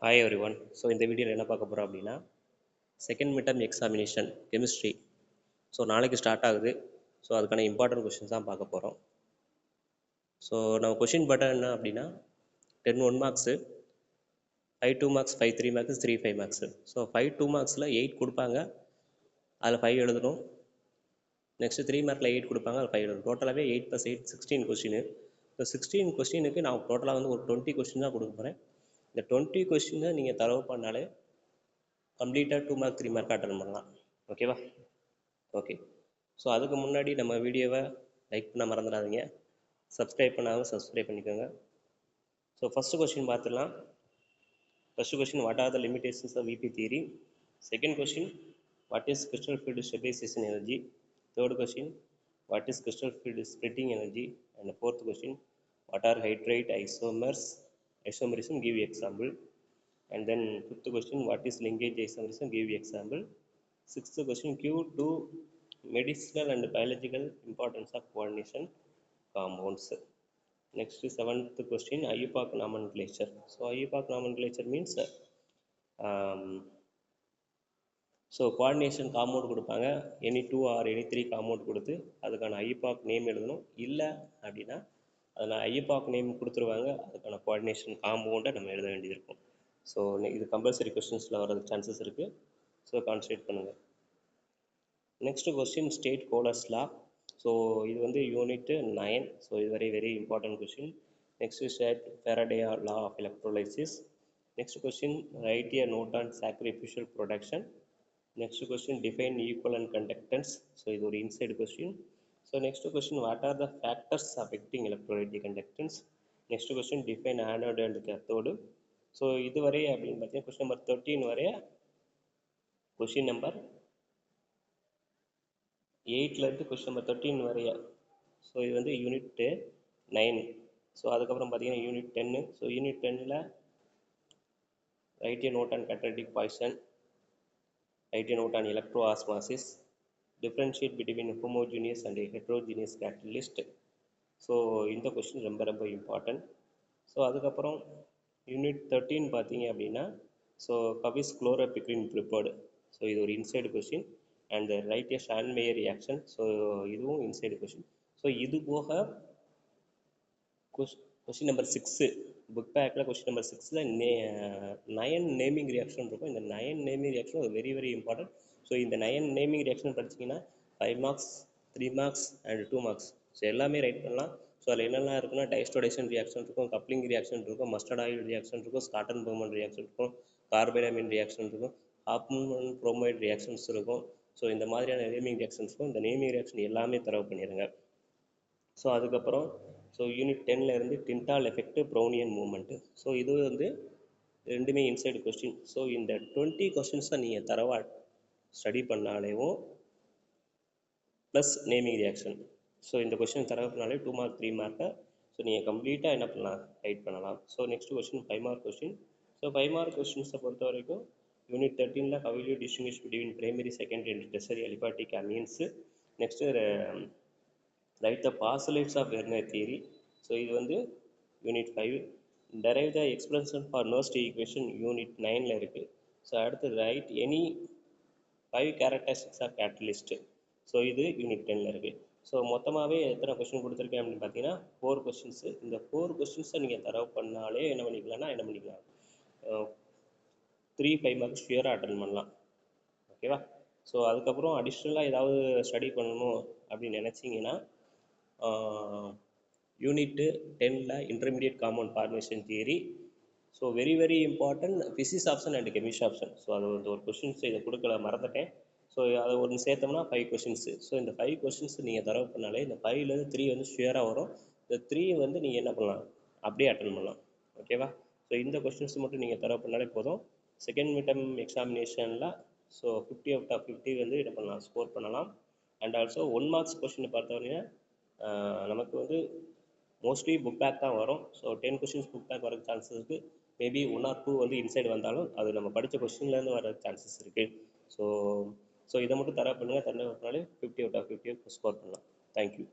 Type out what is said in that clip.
Hi every one. So இந்த வீடியோவில் என்ன பார்க்க போகிறோம் அப்படின்னா second midterm examination chemistry. So நாளைக்கு ஸ்டார்ட் ஆகுது. ஸோ அதுக்கான இம்பார்ட்டன்ட் கொஷின்ஸ் தான் பார்க்க போகிறோம். ஸோ நம்ம கொஷின் பட்டன் என்ன அப்படின்னா 10 1 marks, 5 2 marks, 5 3 marks, 3 5 marks. So 5 2 மார்க்ஸில் 8 கொடுப்பாங்க, அதில் 5 எழுதணும். நெக்ஸ்ட்டு 3 மார்க்கில் 8 கொடுப்பாங்க, அதில் 5 எழுதணும். டோட்டலாகவே 8 + 8 16 கொஸ்டின். ஸோ 16 கொஸ்டினுக்கு நான் டோட்டலாக வந்து ஒரு 20 கொஸ்டின் தான் கொடுக்க போகிறேன். இந்த 20 கொஸ்டினை நீங்கள் தரவு பண்ணாலே கம்ப்ளீட்டாக 2 மார்க் 3 மார்க் அட்டன் பண்ணலாம். ஓகேவா? ஓகே. ஸோ அதுக்கு முன்னாடி நம்ம வீடியோவை லைக் பண்ண மறந்துடாதீங்க. சப்ஸ்கிரைப் பண்ணாமல் சப்ஸ்கிரைப் பண்ணிக்கோங்க. ஸோ ஃபஸ்ட்டு கொஸ்டின் பார்த்துடலாம். First question, what are the limitations of VB theory? Second question, what is crystal field stabilization energy? Third question, what is crystal field splitting energy? And fourth question, what are hydrate isomerism, give example. And then fifth question, what is linkage isomerism, give example. Sixth question, Q2 medicinal and biological importance of coordination compounds. Next, seventh question, IUPAC nomenclature. So IUPAC nomenclature means so coordination compound கொடுப்பாங்க, any 2 or any 3 compound கொடுத்து அதுக்கான ஐயுபாக் name எழுதணும். இல்லை அப்படின்னா அதில் ஐயுபாக் name கொடுத்துருவாங்க, அதுக்கான coordination காம்பவுண்டை நம்ம எழுத வேண்டியது இருக்கும். ஸோ இது கம்பல்சரி கொஸ்டின்ஸில் வரதுக்கு சான்சஸ் இருக்குது. ஸோ கான்சன்ட்ரேட் பண்ணுங்கள். Next question, state Kohlrausch law. So இது வந்து யூனிட் 9. ஸோ இது very important question. Next state Faraday law of electrolysis. Next question, write a note on sacrificial protection. Next question, define equivalent conductance. So இது ஒரு inside question. So next question, what are the factors affecting electrolytic conductance? Next question, define anode and cathode. So இது வரை அப்படின்னு பார்த்தீங்கன்னா question number 13 வரைய, question number 8லேருந்து question number 13 வரைய. So இது வந்து யூனிட் 9. ஸோ அதுக்கப்புறம் பார்த்தீங்கன்னா யூனிட் 10. ஸோ யூனிட் 10ல் write a note on catalytic poison, write a note on electroosmosis, differentiate between homogeneous and heterogeneous catalyst. So இந்த கொஸ்டின் ரொம்ப important. So அதுக்கப்புறம் unit 13 பார்த்தீங்க அப்படின்னா, ஸோ கவிஸ் குளோரோபிக்ரின் ப்ரிப்பேர்டு. ஸோ இது ஒரு inside question. And write a Sandmeyer reaction. So இதுவும் inside question. So இது போக கொஸ்டின் நம்பர் 6 புக் பேக்கில் கொஸ்டின் நம்பர் 6ல் 9 நேமிங் ரியாக்ஷன் இருக்கும். இந்த 9 naming reaction very important. So இந்த 9 நேமிங் ரியாக்ஷன் படிச்சிங்கன்னா 5 marks, 3 marks and 2 marks. So எல்லாமே ரைட் பண்ணலாம். ஸோ அதில் என்னெல்லாம் இருக்குன்னா, டைஸ்டோடேஷன் ரியாக்ஷன் இருக்கும், கப்ளிங் ரியாக்ஷன் இருக்கும், மஸ்டர்ட் ஆயில் ரியாக்ஷன் இருக்கும், ஸ்காட்டன் பர்மன் ரியாக்ஷன் இருக்கும், கார்பைடமின் ரியாக்ஷன் இருக்கும், ஹாப்மன் புரோமைட் ரியாக்ஷன்ஸ் இருக்கும். ஸோ இந்த மாதிரியான நேமிங் ரியாக்ஷன்ஸ் இருக்கும். இந்த நேமிங் ரியாக்ஷன் எல்லாமே தரவு பண்ணிடுங்க. ஸோ அதுக்கப்புறம் ஸோ யூனிட் 10ல் இருந்து டின்டால் எஃபெக்ட், ப்ரௌனியன் மூவ்மெண்ட்டு. ஸோ இது வந்து ரெண்டுமே இன்சைடு கொஸ்டின். ஸோ இந்த 20 கொஸ்டின்ஸை நீங்கள் தரவா ஸ்டடி பண்ணாலேவும் ப்ளஸ் நேமிங் ரியாக்ஷன். ஸோ இந்த கொஸ்டின் தரவு பண்ணாலே 2 மார்க் 3 மார்க்கை ஸோ நீங்கள் கம்ப்ளீட்டாக என்ன பண்ணலாம், ரைட் பண்ணலாம். So next question 5 mark question. So 5 mark கொஸ்டின்ஸை பொறுத்த வரைக்கும் யூனிட் 13ல் how will you distinguish between primary, secondary and tertiary aliphatic amines. Next write the postulates of Werner theory. So இது வந்து unit 5. Derive the expression for Nernst equation unit 9ல் இருக்குது. So அடுத்து write any 5 characteristics of catalyst. So இது unit 10ல் இருக்குது. So மொத்தமாகவே எத்தனை கொஸ்டின் கொடுத்துருக்கேன் அப்படின்னு பார்த்தீங்கன்னா 4 கொஸ்டின்ஸு. இந்த 4 கொஸ்டின்ஸை நீங்கள் தரவு பண்ணாலே என்ன பண்ணிக்கலாம் 3 5 மார்க்ஸ் ஷியராக அட்டன் பண்ணலாம். ஓகேவா? ஸோ அதுக்கப்புறம் அடிஷ்னலாக ஏதாவது ஸ்டடி பண்ணணும் அப்படின்னு நினச்சிங்கன்னா யூனிட்டு 10ல் intermediate compound formation theory. So very important physics option and chemistry option. So அது ஒரு கொஸ்டின்ஸ் இதை கொடுக்கல, மறந்துட்டேன். ஸோ அதை ஒன்று சேர்த்தோம்னா 5 கொஸ்டின்ஸு. ஸோ இந்த 5 கொஸ்டின்ஸ் நீங்கள் தரவு பண்ணாலே இந்த 5லேருந்து 3 வந்து ஷியராக வரும். இந்த 3 வந்து நீங்கள் என்ன பண்ணலாம், அப்படியே அட்டன் பண்ணலாம். ஓகேவா? ஸோ இந்த கொஸ்டின்ஸ் மட்டும் நீங்கள் தரவு பண்ணாலே போதும். செகண்ட் மிட்டம் எக்ஸாமினேஷனில் ஸோ 50 அவுட் ஆஃப் 50 வந்து என்ன பண்ணலாம், ஸ்கோர் பண்ணலாம். அண்ட் ஆல்சோ 1 மார்க்ஸ் கொஸ்டினை பார்த்தோன்னே நமக்கு வந்து மோஸ்ட்லி புக் பேக் தான் வரும். ஸோ 10 கொஸ்டின்ஸ் புக் பேக் வரதுக்கு சான்சஸ் இருக்குது. மேபி 1 ஆர் 2 வந்து இன்சைடு வந்தாலும் அது நம்ம படித்த கொஸ்டின்லேருந்து வர சான்சஸ் இருக்குது. ஸோ இதை மட்டும் தரவு பண்ணுங்கள். தரவு பண்ணாலே 50 அவுட் ஆஃப் 50 ஸ்கோர் பண்ணலாம். தேங்க்யூ.